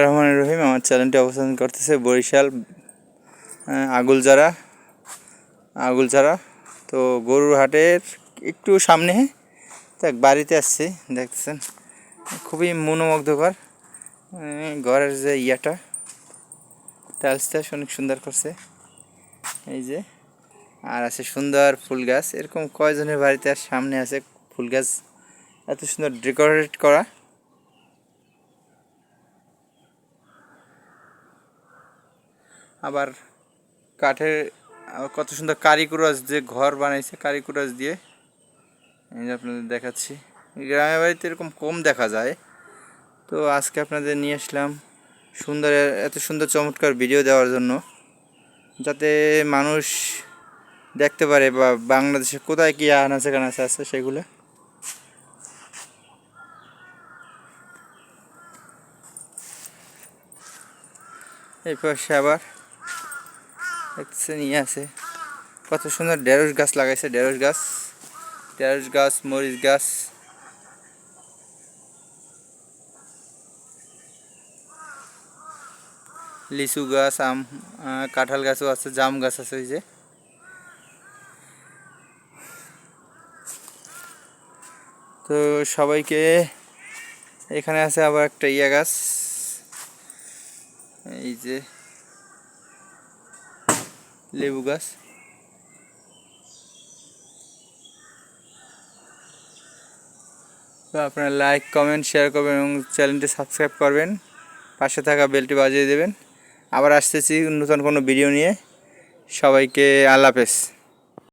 রহমানুর রহিম। আমার চ্যানেলটি অবস্থান করতেছে বরিশাল আগুলঝাড়া। তো গরুর হাটের একটু সামনে এক বাড়িতে আসছি, দেখতেছেন খুবই মনোমুগ্ধকর। ঘরের যে টাইলসটা অনেক সুন্দর করছে, এই যে আর আছে সুন্দর ফুল গাছ। এরকম কয়জনের বাড়িতে আর সামনে আছে ফুল গাছ এত সুন্দর ডেকোরেট করা। আবার কাঠের কত সুন্দর কারিকুরাজ যে ঘর বানাইছে, কারিকুরাজ দিয়ে। এই যে আপনাদের দেখাচ্ছি, গ্রামের বাড়িতে এরকম কম দেখা যায়। তো আজকে আপনাদের নিয়ে আসলাম সুন্দর, এত সুন্দর চমৎকার ভিডিও দেওয়ার জন্য, যাতে মানুষ দেখতে পারে বা বাংলাদেশে কোথায় কী আনাচে কানাচে আছে সেগুলো। এই পাশে আবার দেখতেছেন আছে কত সুন্দর ঢেঁড়স গাছ লাগাইছে, ঢেঁড়স গাছ, মরিচ গাছ। লিচু গাছ, কাঁঠাল গাছও আছে, জাম গাছ আছে। ওই যে তো সবাইকে, এখানে আছে আবার একটা গাছ, এই যে লেবু গাছ। তো আপনারা লাইক, কমেন্ট, শেয়ার করবেন এবং চ্যানেলটি সাবস্ক্রাইব করবেন, পাশে থাকা বেলটি বাজিয়ে দেবেন। আবার আসতেছি নতুন কোনো ভিডিও নিয়ে। সবাইকে আল্লাহ হাফেজ।